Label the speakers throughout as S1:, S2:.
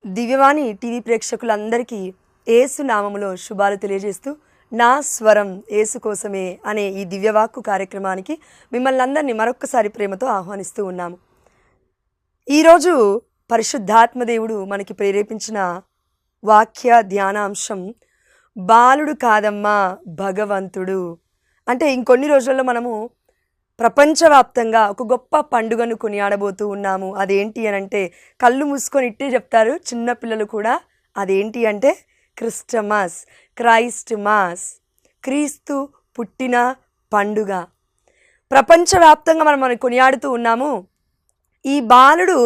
S1: దివ్యవాణి TV ప్రేక్షకులందరికీ యేసు నామములో శుభాలు తెలియజేస్తూ నా స్వరం యేసు కోసమే అనే ఈ దివ్యవాక్కు కార్యక్రమానికి మిమ్మల్ని అందరినీ మరొక్కసారి ప్రేమతో ఆహ్వానిస్తూ ఉన్నాము. ఈరోజు పరిశుద్ధాత్మదేవుడు మనకి ప్రేరేపించిన వాక్య ధ్యానాంశం బాలుడు కాదమ్మా భగవంతుడు. అంటే ఇంకొన్ని రోజుల్లో మనము ప్రపంచవ్యాప్తంగా ఒక గొప్ప పండుగను కొనియాడబోతూ ఉన్నాము. అదేంటి అని అంటే కళ్ళు మూసుకొని ఇట్టే చెప్తారు చిన్నపిల్లలు కూడా. అదేంటి అంటే క్రిస్టమస్, క్రైస్ట్ మాస్, క్రీస్తు పుట్టిన పండుగ. ప్రపంచవ్యాప్తంగా మనం కొనియాడుతూ ఉన్నాము. ఈ బాలుడు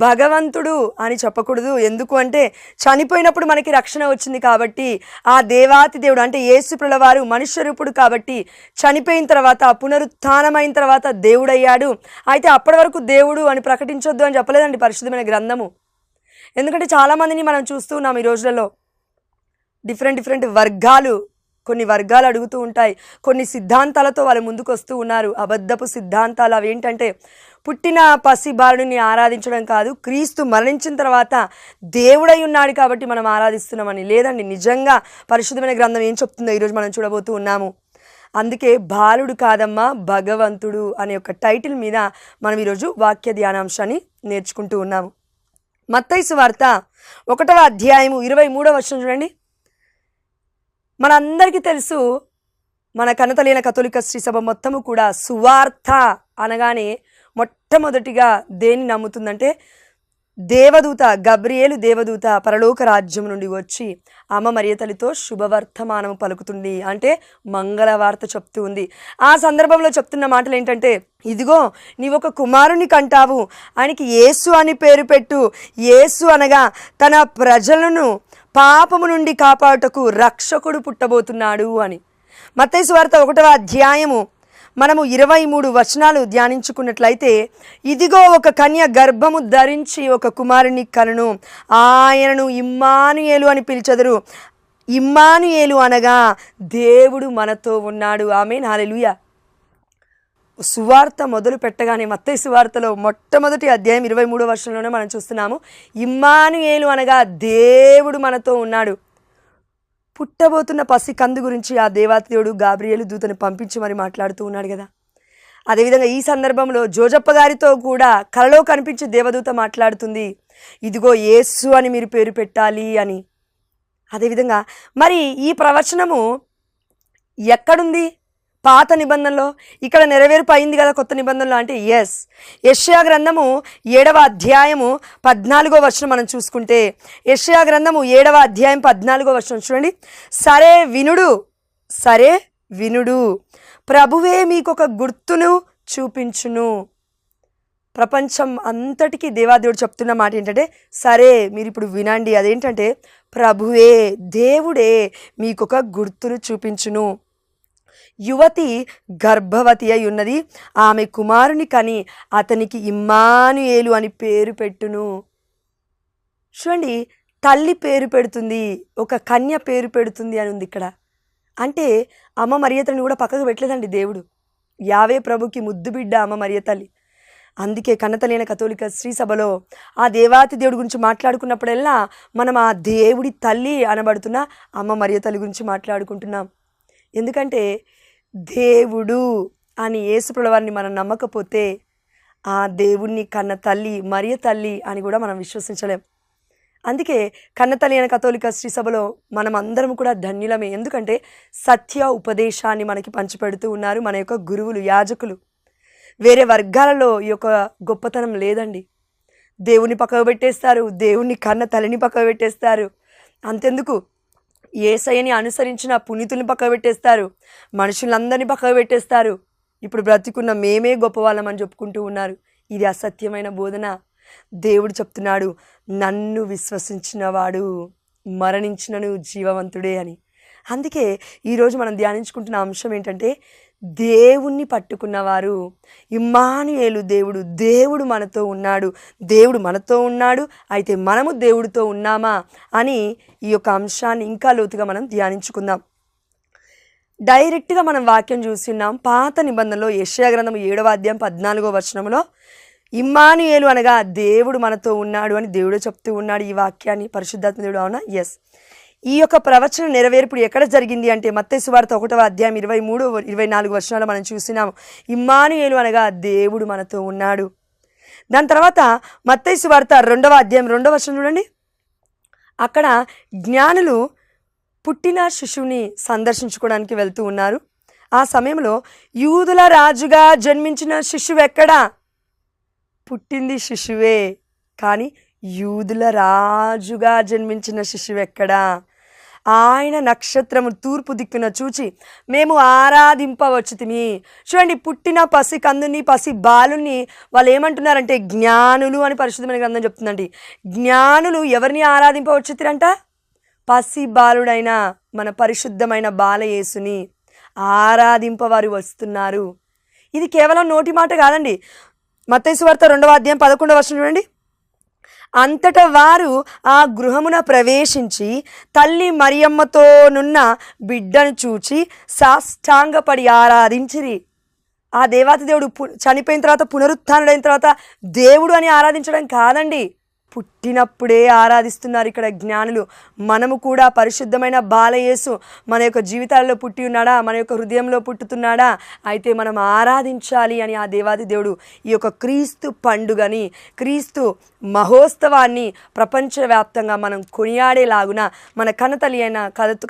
S1: భగవంతుడు అని చెప్పకూడదు. ఎందుకు అంటే చనిపోయినప్పుడు మనకి రక్షణ వచ్చింది కాబట్టి, ఆ దేవాతి దేవుడు అంటే యేసుప్రభుల వారు మనుష్య రూపుడు కాబట్టి చనిపోయిన తర్వాత పునరుత్థానమైన తర్వాత దేవుడయ్యాడు. అయితే అప్పటి వరకు దేవుడు అని ప్రకటించొద్దు అని చెప్పలేదండి పరిశుద్ధమైన గ్రంథము. ఎందుకంటే చాలామందిని మనం చూస్తూ ఉన్నాం ఈ రోజులలో. డిఫరెంట్ వర్గాలు, కొన్ని వర్గాలు అడుగుతూ ఉంటాయి. కొన్ని సిద్ధాంతాలతో వాళ్ళు ముందుకు వస్తూ ఉన్నారు. అబద్ధపు సిద్ధాంతాలు. అవి ఏంటంటే పుట్టిన పసి బాలుడిని ఆరాధించడం కాదు, క్రీస్తు మరణించిన తర్వాత దేవుడై ఉన్నాడు కాబట్టి మనం ఆరాధిస్తున్నామని. లేదండి, నిజంగా పరిశుద్ధమైన గ్రంథం ఏం చెప్తుందో ఈరోజు మనం చూడబోతూ ఉన్నాము. అందుకే బాలుడు కాదమ్మా భగవంతుడు అనే ఒక టైటిల్ మీద మనం ఈరోజు వాక్య ధ్యానాంశాన్ని నేర్చుకుంటూ ఉన్నాము. మత్తయి సువార్త 1వ అధ్యాయము 23వ వచనం చూడండి. మనందరికీ తెలుసు, మన కనతలేని కథోలిక శ్రీ సభ మొత్తము కూడా సువార్త అనగానే మొట్టమొదటిగా దేన్ని నమ్ముతుందంటే దేవదూత గబ్రియేలు దేవదూత పరలోక రాజ్యం నుండి వచ్చి అమ్మ మరియ తల్లితో శుభవర్తమానము పలుకుతుంది, అంటే మంగళవార్త చెప్తూ ఉంది. ఆ సందర్భంలో చెప్తున్న మాటలు ఏంటంటే, ఇదిగో నీవొక కుమారుని కంటావు, ఆయనకి యేసు అని పేరు పెట్టు. యేసు అనగా తన ప్రజలను పాపము నుండి కాపాడుటకు రక్షకుడు పుట్టబోతున్నాడు అని. మత్తయి సువార్త 1వ అధ్యాయము మనము 23 వచనాలు ధ్యానించుకున్నట్లయితే, ఇదిగో ఒక కన్య గర్భము ధరించి ఒక కుమారుని కనును, ఆయనను ఇమ్మానుయేలు అని పిలిచెదరు. ఇమ్మానుయేలు అనగా దేవుడు మనతో ఉన్నాడు. ఆమేన్, హల్లెలూయా. సువార్త మొదలు పెట్టగానే మత్తయి సువార్తలో మొట్టమొదటి అధ్యాయం 23వ వచనంలోనే మనం చూస్తున్నాము, ఇమ్మానుయేలు అనగా దేవుడు మనతో ఉన్నాడు. పుట్టబోతున్న పసి కందు గురించి ఆ దేవాతి దేవుడు గాబ్రియేలు దూతను పంపించి మరి మాట్లాడుతూ ఉన్నాడు కదా. అదేవిధంగా ఈ సందర్భంలో జోజప్ప గారితో కూడా కలలో కనిపించి దేవదూత మాట్లాడుతుంది, ఇదిగో యేసు అని మీరు పేరు పెట్టాలి అని. అదేవిధంగా మరి ఈ ప్రవచనము ఎక్కడుంది? పాత నిబంధనలో. ఇక్కడ నెరవేర్పు అయింది కదా కొత్త నిబంధనలో. అంటే యెషయా గ్రంథము 7వ అధ్యాయము 14వ వచనం మనం చూసుకుంటే, యెషయా గ్రంథము 7వ అధ్యాయం 14వ వచనం చూడండి. సరే వినుడు, ప్రభువే మీకొక గుర్తును చూపించును. ప్రపంచం అంతటికీ దేవాదేవుడు చెప్తున్న మాట ఏంటంటే, సరే మీరు ఇప్పుడు వినండి. అదేంటంటే ప్రభువే, దేవుడే మీకొక గుర్తును చూపించును. యువతి గర్భవతి అయి ఉన్నది, ఆమె కుమారుని కని అతనికి ఇమ్మానుయేలు అని పేరు పెట్టును. చూడండి, తల్లి పేరు పెడుతుంది, ఒక కన్య పేరు పెడుతుంది అని ఉంది ఇక్కడ. అంటే అమ్మ మరియ తల్లిని కూడా పక్కకు పెట్టలేదండి దేవుడు. యావే ప్రభుకి ముద్దు బిడ్డ అమ్మ మరియ తల్లి. అందుకే కన్నతలైన కథోలిక శ్రీ సభలో ఆ దేవాతి దేవుడి గురించి మాట్లాడుకున్నప్పుడల్లా మనం ఆ దేవుడి తల్లి అనబడుతున్న అమ్మ మరియ తల్లి గురించి మాట్లాడుకుంటున్నాం. ఎందుకంటే దేవుడు అని యేసుప్రభుల వారిని మనం నమ్మకపోతే ఆ దేవుణ్ణి కన్న తల్లి మరియ తల్లి అని కూడా మనం విశ్వసించలేం. అందుకే కన్నతల్లి అయిన కథోలిక శ్రీ సభలో మనం అందరం కూడా ధన్యులమే. ఎందుకంటే సత్య ఉపదేశాన్ని మనకి పంచిపెడుతూ ఉన్నారు మన యొక్క గురువులు, యాజకులు. వేరే వర్గాలలో ఈ యొక్క గొప్పతనం లేదండి. దేవుని పక్కకు పెట్టేస్తారు, దేవుణ్ణి కన్న తల్లిని పక్కకు పెట్టేస్తారు. అంతెందుకు, యేసయ్యని అనుసరించిన పునీతుల్ని పక్కకు పెట్టేస్తారు, మనుషులందరినీ పక్కకు పెట్టేస్తారు. ఇప్పుడు బ్రతికున్న మేమే గొప్పవాళ్ళమని చెప్పుకుంటూ ఉన్నారు. ఇది అసత్యమైన బోధన. దేవుడు చెప్తున్నాడు, నన్ను విశ్వసించిన వాడు మరణించినను జీవవంతుడే అని. అందుకే ఈరోజు మనం ధ్యానించుకుంటున్న అంశం ఏంటంటే, దేవుణ్ణి పట్టుకున్నవారు ఇమ్మానుయేలు, దేవుడు మనతో ఉన్నాడు, దేవుడు మనతో ఉన్నాడు. అయితే మనము దేవుడితో ఉన్నామా అని ఈ యొక్క అంశాన్ని ఇంకా లోతుగా మనం ధ్యానించుకుందాం. డైరెక్ట్గా మనం వాక్యం చూస్తున్నాం. పాత నిబంధనలో యెషయా గ్రంథం 7వ అధ్యాయం 14వ వచనంలో ఇమ్మానుయేలు అనగా దేవుడు మనతో ఉన్నాడు అని దేవుడు చెప్తూ ఉన్నాడు ఈ వాక్యాన్ని, పరిశుద్ధాత్మ దేవుడు. అవునా? ఎస్. ఈ యొక్క ప్రవచన నెరవేర్పుడు ఎక్కడ జరిగింది అంటే మత్తయి సువార్త 1వ అధ్యాయం 23-24 వచనాలు మనం చూసినాము. ఇమ్మానుయేలు అనగా దేవుడు మనతో ఉన్నాడు. దాని తర్వాత మత్తయి సువార్త 2వ అధ్యాయం 2వ వచనం చూడండి. అక్కడ జ్ఞానులు పుట్టిన శిశువుని సందర్శించుకోవడానికి వెళ్తూ ఉన్నారు. ఆ సమయంలో యూదుల రాజుగా జన్మించిన శిశువు ఎక్కడా? పుట్టింది శిశువే, కానీ యూదుల రాజుగా జన్మించిన శిశువు ఎక్కడా? ఆయన నక్షత్రము తూర్పు దిక్కున చూచి మేము ఆరాధింపవచ్చుతిమి. చూడండి, పుట్టిన పసి కందుని, పసి బాలుని వాళ్ళు ఏమంటున్నారంటే జ్ఞానులు అని పరిశుద్ధమైన గ్రంథం చెప్తుందండి. జ్ఞానులు ఎవరిని ఆరాధింపవచ్చుతిరంట? పసి బాలుడైన మన పరిశుద్ధమైన బాలయేసుని ఆరాధింపవారు వస్తున్నారు. ఇది కేవలం నోటి మాట కాదండి. మత్తయి సువార్త 2వ అధ్యాయం 11వ వచనం చూడండి. అంతటా వారు ఆ గృహమున ప్రవేశించి తల్లి మరియమ్మతోనున్న బిడ్డను చూచి సాష్టాంగపడి ఆరాధించిరి. ఆ దేవాతి దేవుడు చనిపోయిన తర్వాత పునరుత్థానుడైన తర్వాత దేవుడు అని ఆరాధించడం కాదండి, పుట్టినప్పుడే ఆరాధిస్తున్నారు ఇక్కడ జ్ఞానులు. మనము కూడా పరిశుద్ధమైన బాలయేసు మన యొక్క జీవితాల్లో పుట్టి ఉన్నాడా, మన యొక్క హృదయంలో పుట్టుతున్నాడా? అయితే మనం ఆరాధించాలి అని ఆ దేవాది దేవుడు ఈ యొక్క క్రీస్తు పండుగని, క్రీస్తు మహోత్సవాన్ని ప్రపంచవ్యాప్తంగా మనం కొనియాడేలాగున మన కన్నతల్లి అయిన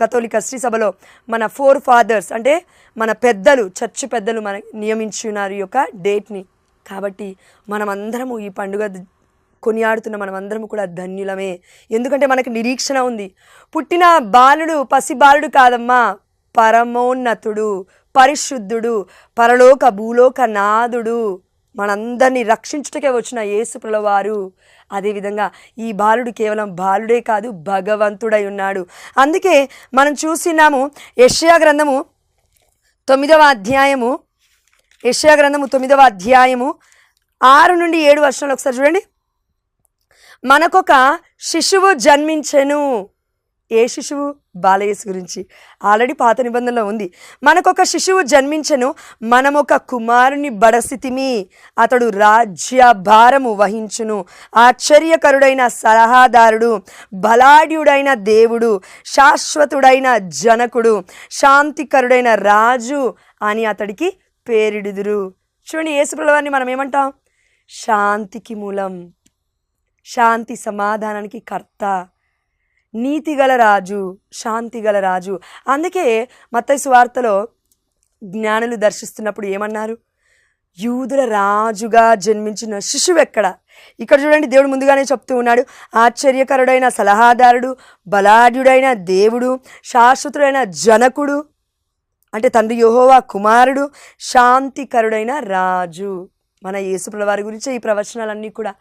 S1: కథోలిక శ్రీ సభలో మన 4 ఫాదర్స్ అంటే మన పెద్దలు, చర్చి పెద్దలు మనకి నియమించి ఉన్నారు ఈ యొక్క డేట్ని. కాబట్టి మనమందరము ఈ పండుగ కొనియాడుతున్న మనమందరము కూడా ధన్యులమే. ఎందుకంటే మనకు నిరీక్షణ ఉంది. పుట్టిన బాలుడు పసి బాలుడు కాదమ్మా, పరమోన్నతుడు, పరిశుద్ధుడు, పరలోక భూలోక నాథుడు, మనందరినీ రక్షించుటకే వచ్చిన యేసు ప్రభువారు. అదేవిధంగా ఈ బాలుడు కేవలం బాలుడే కాదు, భగవంతుడై ఉన్నాడు. అందుకే మనం చూసినాము యెషయా గ్రంథము 9వ అధ్యాయము, యెషయా గ్రంథము 9వ అధ్యాయము 6-7 వచనాలు ఒకసారి చూడండి. మనకొక శిశువు జన్మించెను. ఏ శిశువు? బాలయేసు గురించి ఆల్రెడీ పాత నిబంధనలో ఉంది. మనకొక శిశువు జన్మించెను, మనమొక కుమారుని బడసితిమి, అతడు రాజ్య భారము వహించును. ఆశ్చర్యకరుడైన సలహాదారుడు, బలాఢ్యుడైన దేవుడు, శాశ్వతుడైన జనకుడు, శాంతికరుడైన రాజు అని అతడికి పేరిడుదురు. చూడండి, యేసు ప్రభువారిని మనం ఏమంటాం? శాంతికి మూలం, శాంతి సమాధానానికి కర్త, నీతిగల రాజు, శాంతిగల రాజు. అందుకే మత్తయి సువార్తలో జ్ఞానులు దర్శిస్తున్నప్పుడు ఏమన్నారు? యూదుల రాజుగా జన్మించిన శిశువు ఎక్కడ? ఇక్కడ చూడండి, దేవుడు ముందుగానే చెప్తూ ఉన్నాడు, ఆశ్చర్యకరుడైన సలహాదారుడు, బలాఢ్యుడైన దేవుడు, శాశ్వతుడైన జనకుడు అంటే తండ్రి యెహోవా కుమారుడు, శాంతికరుడైన రాజు. మన యేసు ప్రభువారి గురించి ఈ ప్రవచనాలన్నీ కూడా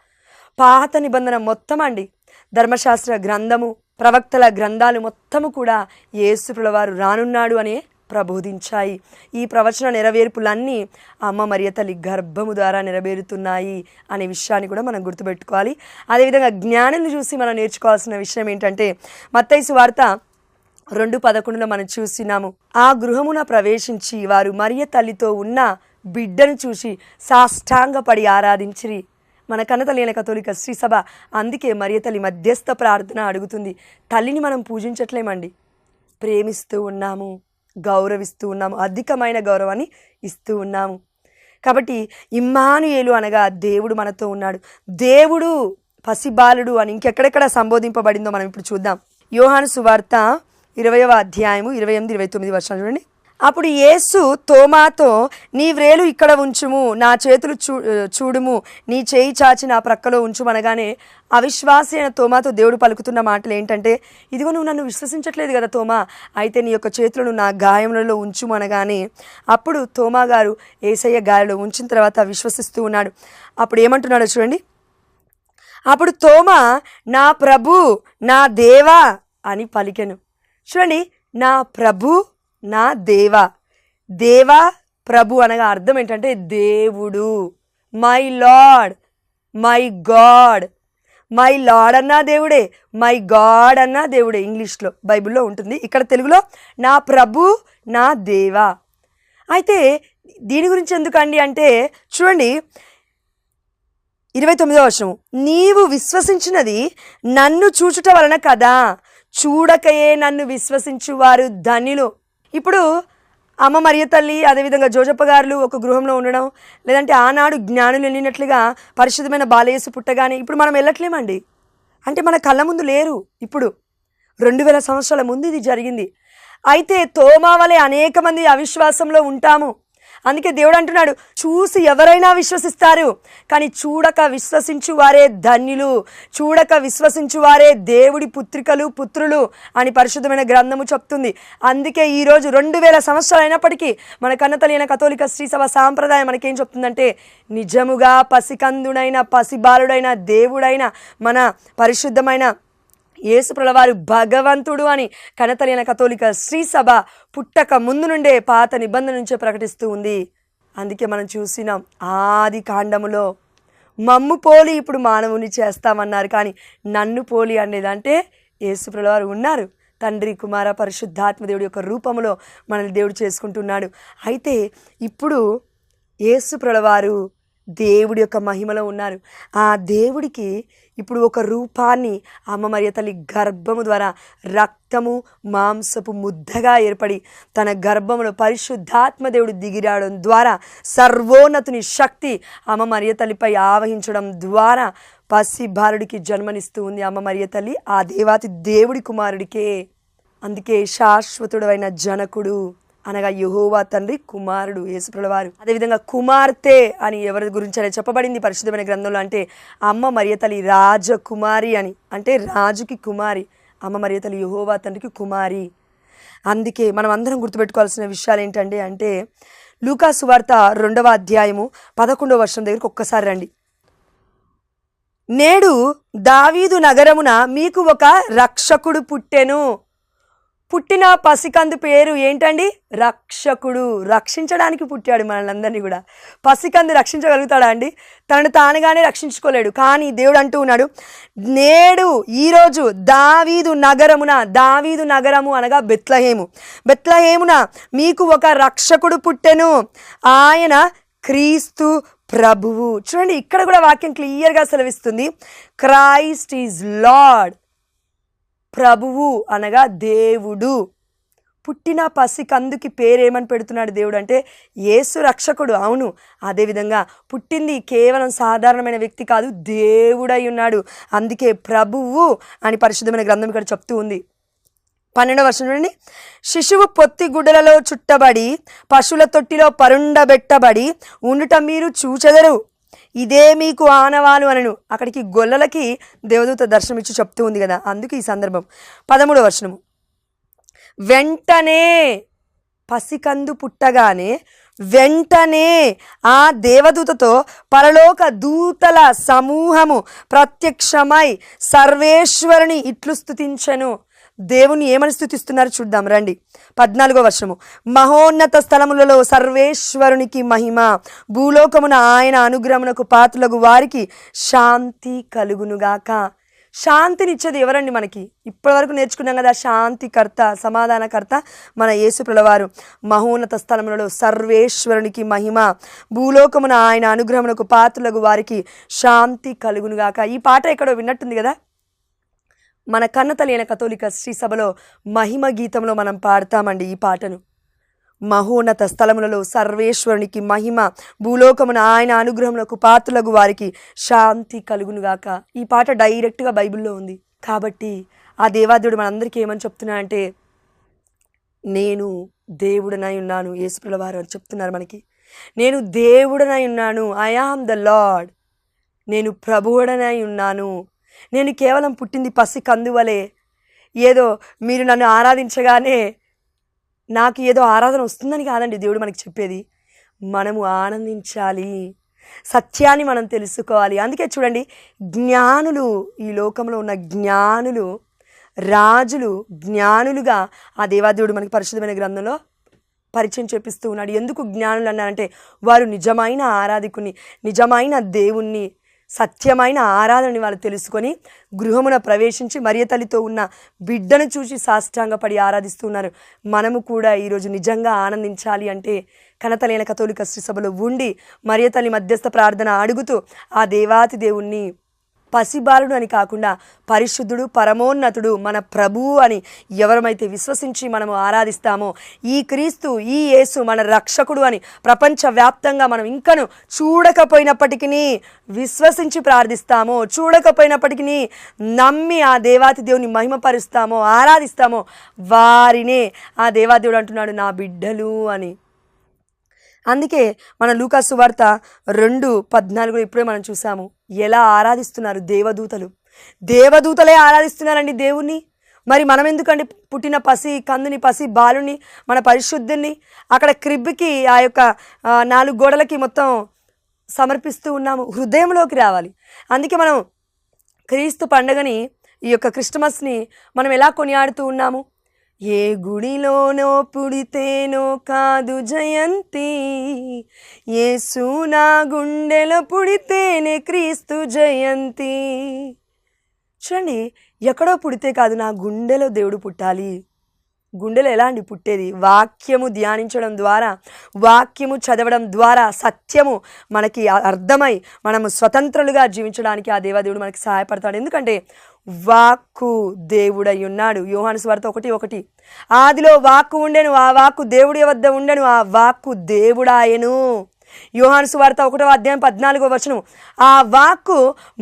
S1: పాత నిబంధన మొత్తం అండి, ధర్మశాస్త్ర గ్రంథము, ప్రవక్తల గ్రంథాలు మొత్తము కూడా యేసు ప్రభువారు రానున్నాడు అనే ప్రబోధించాయి. ఈ ప్రవచన నెరవేర్పులన్నీ అమ్మ మరియ తల్లి గర్భము ద్వారా నెరవేరుతున్నాయి అనే విషయాన్ని కూడా మనం గుర్తుపెట్టుకోవాలి. అదేవిధంగా జ్ఞానాన్ని చూసి మనం నేర్చుకోవాల్సిన విషయం ఏంటంటే మత్తయి సువార్త 2:11 మనం చూసినాము. ఆ గృహమున ప్రవేశించి వారు మరియ తల్లితో ఉన్న బిడ్డను చూసి సాష్టాంగపడి ఆరాధించిరి. మన కన్నతల్లి అయిన కథోలిక శ్రీ సభ అందుకే మరియ తల్లి మధ్యస్థ ప్రార్థన అడుగుతుంది. తల్లిని మనం పూజించట్లేమండి, ప్రేమిస్తూ ఉన్నాము, గౌరవిస్తూ ఉన్నాము, అధికమైన గౌరవాన్ని ఇస్తూ ఉన్నాము. కాబట్టి ఇమ్మానుయేలు అనగా దేవుడు మనతో ఉన్నాడు. దేవుడు పసిబాలుడు అని ఇంకెక్కడెక్కడ సంబోధింపబడిందో మనం ఇప్పుడు చూద్దాం. యోహాను సువార్త 20వ అధ్యాయము 28-29 వచనాలు చూడండి. అప్పుడు యేసు తోమాతో, నీ వ్రేలు ఇక్కడ ఉంచుము, నా చేతులు చూడుము, నీ చేయి చాచి నా ప్రక్కలో ఉంచుమనగానే అవిశ్వాసి అయిన తోమాతో దేవుడు పలుకుతున్న మాటలు ఏంటంటే, ఇదిగో నువ్వు నన్ను విశ్వసించట్లేదు కదా తోమా, అయితే నీ యొక్క చేతులను నా గాయములలో ఉంచుమనగానే అప్పుడు తోమా గారు యేసయ్య గాయలో ఉంచిన తర్వాత విశ్వసిస్తూ ఉన్నాడు. అప్పుడు ఏమంటున్నాడో చూడండి. అప్పుడు తోమా, నా ప్రభు, నా దేవా అని పలికెను. చూడండి, నా ప్రభు, నా దేవా. దేవా ప్రభు అనగా అర్థం ఏంటంటే దేవుడు. My lord, my God. My lord అన్నా దేవుడే, మై గాడ్ అన్నా దేవుడే. ఇంగ్లీష్లో బైబిల్లో ఉంటుంది, ఇక్కడ తెలుగులో నా ప్రభు, నా దేవా. అయితే దీని గురించి ఎందుకండి అంటే చూడండి, 29వ వచనం, నీవు విశ్వసించినది నన్ను చూచుట వలన కదా, చూడకయే నన్ను విశ్వసించువారు ధన్యులు. ఇప్పుడు అమ్మ మరియ తల్లి, అదేవిధంగా జోజప్ప గారు ఒక గృహంలో ఉండడం, లేదంటే ఆనాడు జ్ఞానులు వెళ్ళినట్లుగా పరిశుద్ధమైన బాలయేసు పుట్టగానే ఇప్పుడు మనం వెళ్ళట్లేమండి. అంటే మన కళ్ళ ముందు లేరు. ఇప్పుడు 2000 సంవత్సరాల ముందు ఇది జరిగింది. అయితే తోమా వలె అనేక మంది అవిశ్వాసంలో ఉంటాము. అందుకే దేవుడు అంటున్నాడు, చూసి ఎవరైనా విశ్వసిస్తారు, కానీ చూడక విశ్వసించు వారే ధన్యులు, చూడక విశ్వసించు వారే దేవుడి పుత్రికలు పుత్రులు అని పరిశుద్ధమైన గ్రంథము చెప్తుంది. అందుకే ఈరోజు 2000 సంవత్సరాలు అయినప్పటికీ మన కన్నతల్లి అయిన కథోలిక శ్రీ సభ సాంప్రదాయం మనకేం చెప్తుందంటే, నిజముగా పసికందుడైన పసిబాలుడైన దేవుడైన మన పరిశుద్ధమైన యేసుప్రభువారు భగవంతుడు అని కనతలిన కథోలిక శ్రీ సభ పుట్టక ముందు నుండే పాత నిబంధన నుంచే ప్రకటిస్తూ ఉంది. అందుకే మనం చూసినాం, ఆది కాండములో మమ్ము పోలి ఇప్పుడు మానవుని చేస్తామన్నారు, కానీ నన్ను పోలి అనేదంటే యేసుప్రభువారు ఉన్నారు. తండ్రి కుమార పరిశుద్ధాత్మ దేవుడి యొక్క రూపంలో మనల్ని దేవుడు చేసుకుంటున్నాడు. అయితే ఇప్పుడు యేసుప్రభువారు దేవుడి యొక్క మహిమలో ఉన్నారు. ఆ దేవుడికి ఇప్పుడు ఒక రూపాన్ని అమ్మ మరియ తల్లి గర్భము ద్వారా రక్తము మాంసపు ముద్దగా ఏర్పడి తన గర్భములో పరిశుద్ధాత్మ దేవుడు దిగిరావడం ద్వారా సర్వోన్నతుని శక్తి అమ్మ మరియ తల్లిపై ఆవహించడం ద్వారా పసి బాలుడికి జన్మనిస్తూ ఉంది అమ్మ మరియ తల్లి, ఆ దేవాతి దేవుడి కుమారుడికే. అందుకే శాశ్వతుడైన జనకుడు అనగా యెహోవా తండ్రి కుమారుడు యేసుప్రభువారు. అదేవిధంగా కుమార్తె అని ఎవరి గురించి అనేది చెప్పబడింది పరిశుద్ధమైన గ్రంథంలో అంటే అమ్మ మరియ తల్లి రాజకుమారి అని, అంటే రాజుకి కుమారి. అమ్మ మరియ తల్లి యెహోవా తండ్రికి కుమారి. అందుకే మనం అందరం గుర్తుపెట్టుకోవాల్సిన విషయాలు ఏంటంటే అంటే లూకా సువార్త 2వ అధ్యాయము 11వ వచనం దగ్గరికి ఒక్కసారి రండి. నేడు దావీదు నగరమున మీకు ఒక రక్షకుడు పుట్టెను. పుట్టిన పసికందు పేరు ఏంటండి? రక్షకుడు. రక్షించడానికి పుట్టాడు మనల్ని కూడా. పసికందు రక్షించగలుగుతాడా అండి? తనను తానుగానే రక్షించుకోలేడు. కానీ దేవుడు అంటూ ఉన్నాడు, నేడు ఈరోజు దావీదు నగరము అనగా బెత్లహేమున మీకు ఒక రక్షకుడు పుట్టెను, ఆయన క్రీస్తు ప్రభువు. చూడండి, ఇక్కడ కూడా వాక్యం క్లియర్గా సెలవిస్తుంది, క్రైస్ట్ ఈజ్ లార్డ్. ప్రభువు అనగా దేవుడు. పుట్టిన పసికందుకి పేరేమని పెడుతున్నాడు దేవుడు అంటే యేసు రక్షకుడు. అవును, అదేవిధంగా పుట్టింది కేవలం సాధారణమైన వ్యక్తి కాదు, దేవుడై ఉన్నాడు. అందుకే ప్రభువు అని పరిశుద్ధమైన గ్రంథం ఇక్కడ చెప్తూ ఉంది. 12వ వచనం చూడండి, శిశువు పొత్తి గుడ్డలలో చుట్టబడి పశువుల తొట్టిలో పరుండబెట్టబడి ఉండుట మీరు చూచెదరు, ఇదే మీకు ఆనవాలు అనను. అక్కడికి గొల్లలకి దేవదూత దర్శనమిచ్చి చెప్తూ ఉంది కదా, అందుకు ఈ సందర్భం. 13వ వచనము, వెంటనే పసికందు పుట్టగానే వెంటనే ఆ దేవదూతతో పరలోక దూతల సమూహము ప్రత్యక్షమై సర్వేశ్వరుని ఇట్లు స్తుతించెను. దేవుని ఏమని స్తుతిస్తున్నారు చూద్దాం రండి. 14వ వచనము, మహోన్నత స్థలములలో సర్వేశ్వరునికి మహిమ, భూలోకమున ఆయన అనుగ్రహమునకు పాత్రులకు వారికి శాంతి కలుగునుగాక. శాంతినిచ్చేది ఎవరండి మనకి? ఇప్పటివరకు నేర్చుకున్నాం కదా, శాంతికర్త సమాధానకర్త మన యేసుప్రభువారు. మహోన్నత స్థలములలో సర్వేశ్వరునికి మహిమ, భూలోకమున ఆయన అనుగ్రహమునకు పాత్రులకు వారికి శాంతి కలుగునుగాక. ఈ పాట ఎక్కడో విన్నట్టుంది కదా. మన కన్నతల్లి అయిన కథోలిక శ్రీ సభలో మహిమ గీతంలో మనం పాడతామండి ఈ పాటను. మహోన్నత స్థలములలో సర్వేశ్వరునికి మహిమ, భూలోకమున ఆయన అనుగ్రహములకు పాత్రులకు వారికి శాంతి కలుగునుగాక. ఈ పాట డైరెక్ట్గా బైబిల్లో ఉంది. కాబట్టి ఆ దేవాదేవుడు మనందరికీ ఏమని చెప్తున్నా అంటే, నేను దేవుడనై ఉన్నాను. యేసుప్రభువారు అని చెప్తున్నారు మనకి. నేను దేవుడనై ఉన్నాను, ఐ ఆమ్ ద లార్డ్. నేను ప్రభువుడనై ఉన్నాను. నేను కేవలం పుట్టింది పసి కందువలే, ఏదో మీరు నన్ను ఆరాధించగానే నాకు ఏదో ఆరాధన వస్తుందని కాదండి దేవుడు మనకి చెప్పేది. మనము ఆనందించాలి, సత్యాన్ని మనం తెలుసుకోవాలి. అందుకే చూడండి, జ్ఞానులు, ఈ లోకంలో ఉన్న జ్ఞానులు, రాజులు జ్ఞానులుగా ఆ దేవాదేవుడు మనకి పరిశుద్ధమైన గ్రంథంలో పరిచయం చేపిస్తూ ఉన్నాడు. ఎందుకు జ్ఞానులు అన్నారంటే వారు నిజమైన ఆరాధికుని, నిజమైన దేవుణ్ణి సత్యమైన ఆరాధనని వాళ్ళు తెలుసుకొని గృహమున ప్రవేశించి మరియ తల్లితో ఉన్న బిడ్డను చూసి సాష్టాంగపడి ఆరాధిస్తున్నారు. మనము కూడా ఈరోజు నిజంగా ఆనందించాలి అంటే కనతలైన కథోలిక శ్రీ సభలో ఉండి మరియ తల్లి మధ్యస్థ ప్రార్థన అడుగుతూ ఆ దేవాతి దేవుణ్ణి పసిబాలుడు అని కాకుండా పరిశుద్ధుడు, పరమోన్నతుడు, మన ప్రభువు అని ఎవరమైతే విశ్వసించి మనము ఆరాధిస్తామో, ఈ క్రీస్తు, ఈ యేసు మన రక్షకుడు అని ప్రపంచవ్యాప్తంగా మనం ఇంకను చూడకపోయినప్పటికీ విశ్వసించి ప్రార్థిస్తామో, చూడకపోయినప్పటికీ నమ్మి ఆ దేవాతి దేవుని మహిమపరుస్తామో, ఆరాధిస్తామో, వారినే ఆ దేవాదేవుడు అంటున్నాడు నా బిడ్డలు అని. అందుకే మన లూకా సువార్త 2:14 ఇప్పుడే మనం చూసాము. ఎలా ఆరాధిస్తున్నారు దేవదూతలే ఆరాధిస్తున్నారండి దేవుణ్ణి. మరి మనం ఎందుకండి పుట్టిన పసి కందుని, పసి బాలుని, మన పరిశుద్ధుని అక్కడ క్రిబ్కి ఆ యొక్క 4 గోడలకి మొత్తం సమర్పిస్తూ ఉన్నాము. హృదయంలోకి రావాలి. అందుకే మనం క్రీస్తు పండుగని, ఈ యొక్క క్రిస్టమస్ని మనం ఎలా కొనియాడుతూ ఉన్నాము. ఏ గుడిలోనో పుడితేనో కాదు జయంతి, యేసు నా గుండెలో పుడితేనే క్రీస్తు జయంతి. చూడండి, ఎక్కడో పుడితే కాదు, నా గుండెలో దేవుడు పుట్టాలి. గుండెలో ఎలా అండి పుట్టేది? వాక్యము ధ్యానించడం ద్వారా, వాక్యము చదవడం ద్వారా సత్యము మనకి అర్థమై మనము స్వతంత్రులుగా జీవించడానికి ఆ దేవాదేవుడు మనకి సహాయపడతాడు. ఎందుకంటే వాక్కు దేవుడై ఉన్నాడు. యోహాను సువార్త 1:1 ఆదిలో వాక్కు ఉండెను, ఆ వాక్కు దేవుడి వద్ద ఉండెను, ఆ వాక్కు దేవుడాయెను. యోహాను సువార్త 1:14 ఆ వాక్కు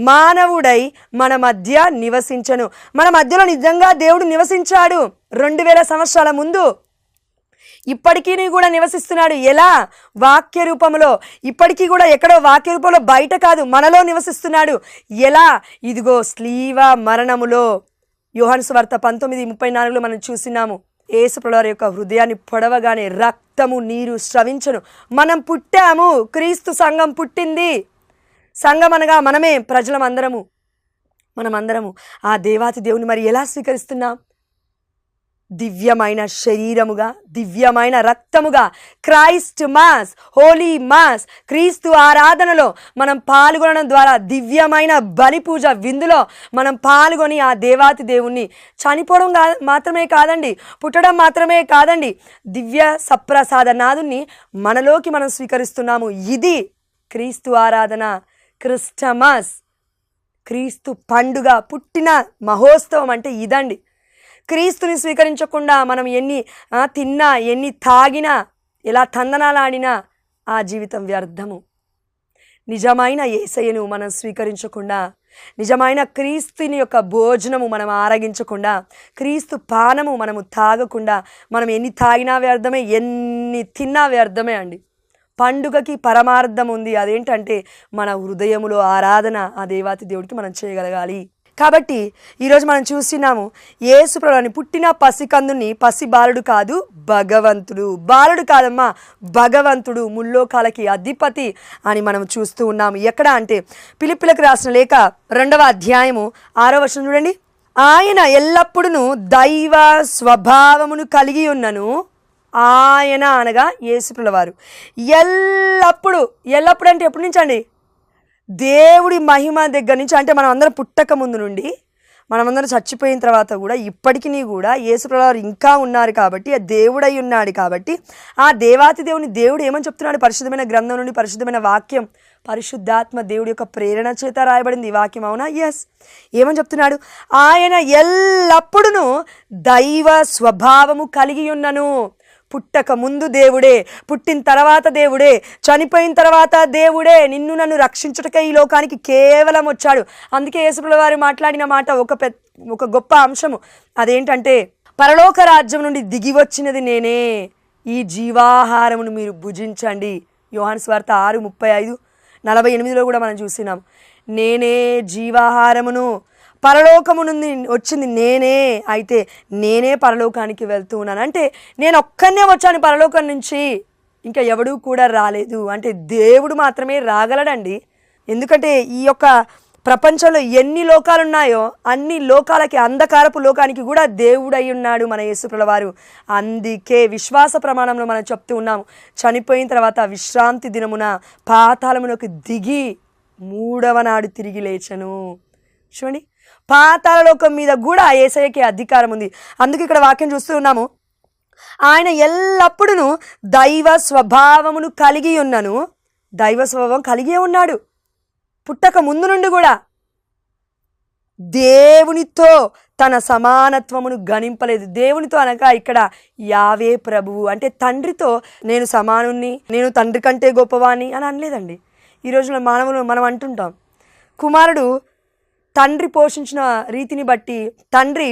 S1: మానవుడై మన మధ్య నివసించను. మన మధ్యలో నిజంగా దేవుడు నివసించాడు 2000 సంవత్సరాల ముందు. ఇప్పటికీ కూడా నివసిస్తున్నాడు. ఎలా? వాక్య రూపంలో. ఇప్పటికీ కూడా ఎక్కడో వాక్య రూపంలో, బయట కాదు, మనలో నివసిస్తున్నాడు. ఎలా? ఇదిగో స్లీవ మరణములో. యోహాను సువార్త 19:34 మనం చూసినాము. యేసు ప్రభువారి యొక్క హృదయాన్ని పొడవగానే రక్తము నీరు స్రవించను. మనం పుట్టాము, క్రీస్తు సంఘం పుట్టింది. సంఘం అనగా మనమే, మనమందరము ఆ దేవాతి దేవుని మరి ఎలా స్వీకరిస్తున్నాం? దివ్యమైన శరీరముగా, దివ్యమైన రక్తముగా, క్రైస్ట్ మాస్, హోలీ మాస్, క్రీస్తు ఆరాధనలో మనం పాల్గొనడం ద్వారా, దివ్యమైన బలి పూజ విందులో మనం పాల్గొని ఆ దేవాతి దేవుణ్ణి చనిపోవడం మాత్రమే కాదండి, పుట్టడం మాత్రమే కాదండి, దివ్య సప్రసాద నాదుని మనలోకి మనం స్వీకరిస్తున్నాము. ఇది క్రీస్తు ఆరాధన, క్రిస్టమస్, క్రీస్తు పండుగ, పుట్టిన మహోత్సవం అంటే ఇదండి. క్రీస్తుని స్వీకరించకుండా మనం ఎన్ని తిన్నా, ఎన్ని తాగినా, ఎలా తందనాలాడినా ఆ జీవితం వ్యర్థము. నిజమైన యేసయ్యను మనం స్వీకరించకుండా, నిజమైన క్రీస్తుని యొక్క భోజనము మనం ఆరగించకుండా, క్రీస్తు పానము మనము తాగకుండా, మనం ఎన్ని తాగినా వ్యర్థమే, ఎన్ని తిన్నా వ్యర్థమే అండి. పండుగకి పరమార్థం ఉంది. అదేంటంటే మన హృదయములో ఆరాధన ఆ దేవాతి దేవుడికి మనం చేయగలగాలి. కాబట్టి ఈరోజు మనం చూస్తున్నాము, యేసు ప్రభువుని పుట్టిన పసికందుని, పసి బాలుడు కాదు, భగవంతుడు. బాలుడు కాదమ్మా, భగవంతుడు, ముల్లోకాలకి అధిపతి అని మనం చూస్తూ ఉన్నాము. ఎక్కడ అంటే ఫిలిప్పీలకు రాసిన లేఖ 2వ అధ్యాయము 6వ వచనం చూడండి. ఆయన ఎల్లప్పుడూ దైవ స్వభావమును కలిగి ఉన్నను. ఆయన అనగా యేసు ప్రభువారు ఎల్లప్పుడు అంటే ఎప్పటి నుంచి అండి? దేవుడి మహిమ దగ్గర నుంచి, అంటే మనం అందరం పుట్టక ముందు నుండి, మనమందరం చచ్చిపోయిన తర్వాత కూడా ఇప్పటికీ కూడా యేసు ప్రభువారు ఇంకా ఉన్నారు కాబట్టి, ఆ దేవుడై ఉన్నాడు కాబట్టి, ఆ దేవాతి దేవుని దేవుడు ఏమని చెప్తున్నాడు? పరిశుద్ధమైన గ్రంథం నుండి, పరిశుద్ధమైన వాక్యం, పరిశుద్ధాత్మ దేవుడి యొక్క ప్రేరణ చేత రాయబడింది ఈ వాక్యం. అవునా? ఎస్. ఏమని చెప్తున్నాడు? ఆయన ఎల్లప్పుడూ దైవ స్వభావము కలిగి ఉన్నను. పుట్టక ముందు దేవుడే, పుట్టిన తర్వాత దేవుడే, చనిపోయిన తర్వాత దేవుడే, నిన్ను నన్ను రక్షించుటకై ఈ లోకానికి కేవలం వచ్చాడు. అందుకే యేసుప్రభువు వారు మాట్లాడిన మాట ఒక గొప్ప అంశము. అదేంటంటే, పరలోక రాజ్యం నుండి దిగి వచ్చినది నేనే, ఈ జీవాహారమును మీరు భుజించండి. యోహాను సువార్త 6:35-48 కూడా మనం చూసినాం. నేనే జీవాహారమును, పరలోకము నుండి వచ్చింది నేనే, అయితే నేనే పరలోకానికి వెళ్తూ ఉన్నాను. అంటే నేను ఒక్కనే వచ్చాను పరలోకం నుంచి, ఇంకా ఎవడూ కూడా రాలేదు. అంటే దేవుడు మాత్రమే రాగలడండి. ఎందుకంటే ఈ యొక్క ప్రపంచంలో ఎన్ని లోకాలు ఉన్నాయో అన్ని లోకాలకి, అంధకారపు లోకానికి కూడా దేవుడు అయి ఉన్నాడు మన యేసుప్రభువు వారు. అందుకే విశ్వాస ప్రమాణంలో మనం చెప్తూ ఉన్నాము, చనిపోయిన తర్వాత విశ్రాంతి దినమున పాతాళమునకు దిగి మూడవ నాడు తిరిగి లేచెను. చూడండి, పాతాళలోకం మీద కూడా యేసయ్యకి అధికారం ఉంది. అందుకే ఇక్కడ వాక్యం చూస్తూ ఉన్నాము, ఆయన ఎల్లప్పుడూ దైవ స్వభావమును కలిగి ఉన్నను. దైవ స్వభావం కలిగే ఉన్నాడు పుట్టక ముందు నుండి కూడా. దేవునితో తన సమానత్వమును గణింపలేదు. దేవునితో అనగా ఇక్కడ యావే ప్రభువు అంటే తండ్రితో నేను సమానుణ్ణి, నేను తండ్రి కంటే గొప్పవాణ్ణి అని అనలేదండి. ఈ రోజున మానవులు మనం అంటుంటాం, కుమారుడు తండ్రి పోషించిన రీతిని బట్టి తండ్రి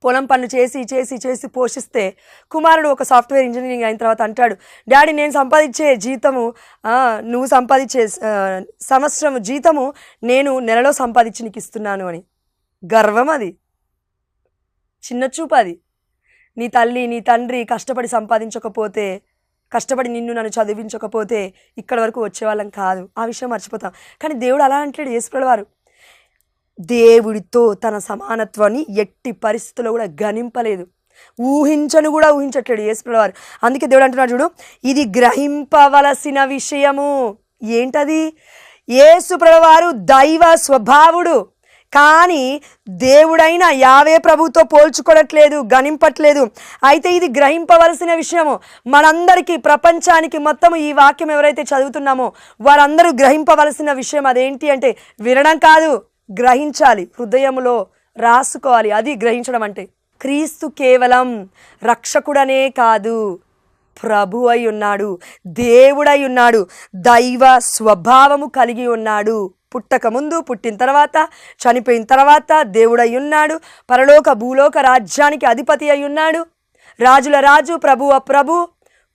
S1: పొలం పనులు చేసి చేసి చేసి పోషిస్తే కుమారుడు ఒక సాఫ్ట్వేర్ ఇంజనీరింగ్ అయిన తర్వాత అంటాడు, డాడీ నేను సంపాదించే జీతము నువ్వు సంపాదించే సంవత్సరం జీతము నేను నెలలో సంపాదించి నీకు ఇస్తున్నాను అని. గర్వం అది, చిన్న చూపు అది. నీ తల్లి నీ తండ్రి కష్టపడి సంపాదించకపోతే, కష్టపడి నిన్ను నన్ను చదివించకపోతే ఇక్కడి వరకు వచ్చేవాళ్ళం కాదు. ఆ విషయం మర్చిపోతాం. కానీ దేవుడు అలా అంటాడు. యేసుప్రభువు వారు దేవుడితో తన సమానత్వాన్ని ఎట్టి పరిస్థితుల్లో కూడా గణింపలేదు. ఊహించట్లేడు యేసుప్రభువు వారు. అందుకే దేవుడు అంటున్నాడు చూడు, ఇది గ్రహింపవలసిన విషయము. ఏంటది? యేసుప్రభువు వారు దైవ స్వభావుడు, కానీ దేవుడైన యావే ప్రభుతో పోల్చుకోవట్లేదు, గణింపట్లేదు. అయితే ఇది గ్రహింపవలసిన విషయము. మనందరికీ, ప్రపంచానికి మొత్తం ఈ వాక్యం ఎవరైతే చదువుతున్నామో వారందరూ గ్రహింపవలసిన విషయం అదేంటి అంటే వినడం కాదు, గ్రహించాలి, హృదయంలో రాసుకోవాలి. అది గ్రహించడం అంటే. క్రీస్తు కేవలం రక్షకుడనే కాదు, ప్రభు అయి ఉన్నాడు, దేవుడై ఉన్నాడు, దైవ స్వభావము కలిగి ఉన్నాడు. పుట్టక ముందు, పుట్టిన తర్వాత, చనిపోయిన తర్వాత దేవుడై ఉన్నాడు. పరలోక భూలోక రాజ్యానికి అధిపతి అయి ఉన్నాడు. రాజుల రాజు, ప్రభువ ప్రభు.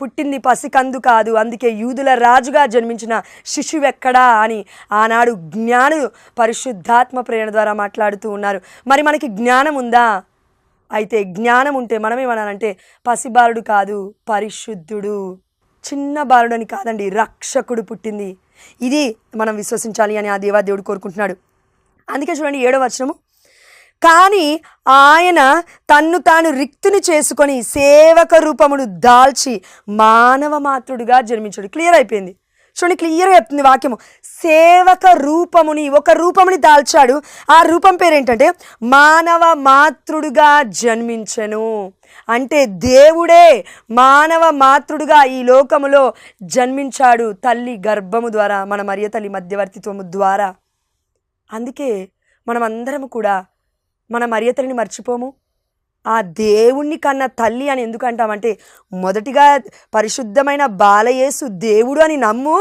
S1: పుట్టింది పసికందు కాదు, అందుకే యూదుల రాజుగా జన్మించిన శిశువెక్కడా అని ఆనాడు జ్ఞానులు పరిశుద్ధాత్మ ప్రేరణ ద్వారా మాట్లాడుతూ ఉన్నారు. మరి మనకి జ్ఞానం ఉందా? అయితే జ్ఞానం ఉంటే మనమేమనాలంటే పసిబాలుడు కాదు, పరిశుద్ధుడు, చిన్న బాలుడని కాదండి, రక్షకుడు పుట్టింది. ఇది మనం విశ్వసించాలి అని ఆ దేవాదేవుడు కోరుకుంటున్నాడు. అందుకే చూడండి 7వ వచనము, కానీ ఆయన తన్ను తాను రిక్తుని చేసుకొని సేవక రూపమును దాల్చి మానవ మాతృడుగా జన్మించాడు. క్లియర్ అయిపోయింది. చూడండి, క్లియర్గా చెప్తుంది వాక్యము. సేవక రూపముని, ఒక రూపముని దాల్చాడు. ఆ రూపం పేరేంటంటే మానవ మాతృడుగా జన్మించెను. అంటే దేవుడే మానవ మాతృడుగా ఈ లోకములో జన్మించాడు, తల్లి గర్భము ద్వారా, మన మరియ తల్లి మధ్యవర్తిత్వము ద్వారా. అందుకే మనమందరము కూడా మన మరియ తల్లిని మర్చిపోము. ఆ దేవుణ్ణి కన్న తల్లి అని ఎందుకు అంటామంటే, మొదటిగా పరిశుద్ధమైన బాలయేసు దేవుడు అని నమ్ము,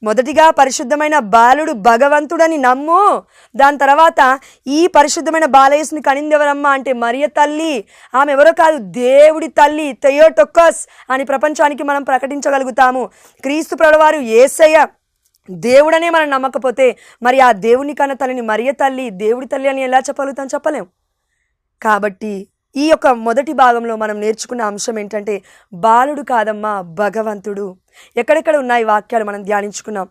S1: మొదటిగా పరిశుద్ధమైన బాలుడు భగవంతుడని నమ్ము. దాని తర్వాత ఈ పరిశుద్ధమైన బాలయేసుని కనింది ఎవరమ్మా అంటే మరియ తల్లి. ఆమె ఎవరో కాదు, దేవుడి తల్లి, థెయోటోకస్ అని ప్రపంచానికి మనం ప్రకటించగలుగుతాము. క్రీస్తు ప్రభువారు యేసయ్య దేవుడనే మనం నమ్మకపోతే మరి ఆ దేవుని కన్న తల్లిని మరియ తల్లి, దేవుడి తల్లి అని ఎలా చెప్పగలుగుతాం? చెప్పలేం. కాబట్టి ఈ యొక్క మొదటి భాగంలో మనం నేర్చుకున్న అంశం ఏంటంటే బాలుడు కాదమ్మా, భగవంతుడు. ఎక్కడెక్కడ ఉన్నాయి వాక్యాలు మనం ధ్యానించుకున్నాం.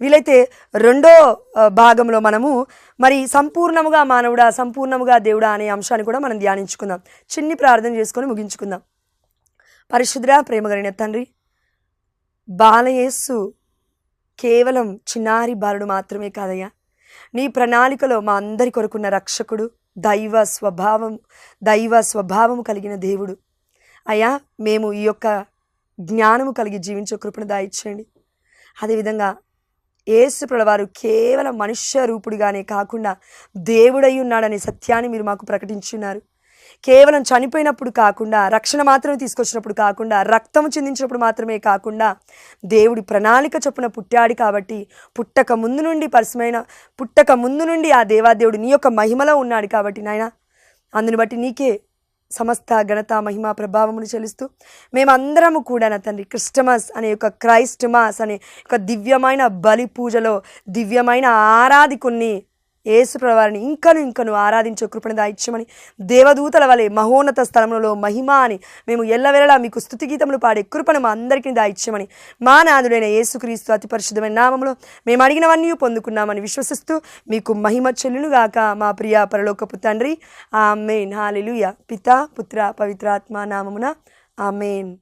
S1: వీలైతే 2వ భాగంలో మనము మరి సంపూర్ణముగా మానవుడా, సంపూర్ణముగా దేవుడా అనే అంశాన్ని కూడా మనం ధ్యానించుకుందాం. చిన్ని ప్రార్థన చేసుకొని ముగించుకుందాం. పరిశుద్ధుడా, ప్రేమగలిగిన తండ్రి, బాలయేసు కేవలం చిన్నారి బాలుడు మాత్రమే కాదయ్యా, నీ ప్రణాళికలో మా అందరి కొరకున్న రక్షకుడు, దైవ స్వభావము కలిగిన దేవుడు. అయ్యా, మేము ఈ యొక్క జ్ఞానము కలిగి జీవించే కృపను దయచేయండి. అదేవిధంగా యేసు ప్రభువారు కేవలం మనుష్య రూపుడిగానే కాకుండా దేవుడై ఉన్నాడనే సత్యాన్ని మీరు మాకు ప్రకటించున్నారు. కేవలం చనిపోయినప్పుడు కాకుండా, రక్షణ మాత్రమే తీసుకొచ్చినప్పుడు కాకుండా, రక్తము చిందించినప్పుడు మాత్రమే కాకుండా దేవుడి ప్రణాళిక చొప్పున పుట్టాడు. కాబట్టి పుట్టక ముందు నుండి ఆ దేవాదేవుడు నీ యొక్క మహిమలో ఉన్నాడు. కాబట్టి నాయన, అందుని బట్టి నీకే సమస్త ఘనత, మహిమ, ప్రభావమును చెల్లిస్తూ మేమందరము కూడా నా తండ్రి క్రిస్టమస్ అనే యొక్క క్రైస్టమాస్ అనే ఒక దివ్యమైన బలి పూజలో దివ్యమైన ఆరాధికుణ్ణి యేసు ప్రభువారిని ఇంకను ఆరాధించే కృపను దాయిచ్చమని, దేవదూతల వలె మహోన్నత స్థలములలో మహిమ అని మేము ఎల్లవేళలా మీకు స్తుతి గీతములు పాడే కృపను మా అందరికీ దాయిచ్చమని, మా నాథుడైన యేసుక్రీస్తు అతి పరిశుద్ధమైన నామములో మేము అడిగినవన్నీ పొందుకున్నామని విశ్వసిస్తూ మీకు మహిమ చెల్లునుగాక మా ప్రియ పరలోకపు తండ్రి. ఆమేన్. హల్లెలూయా. పితా, పుత్ర, పవిత్రాత్మ నామమున ఆమేన్.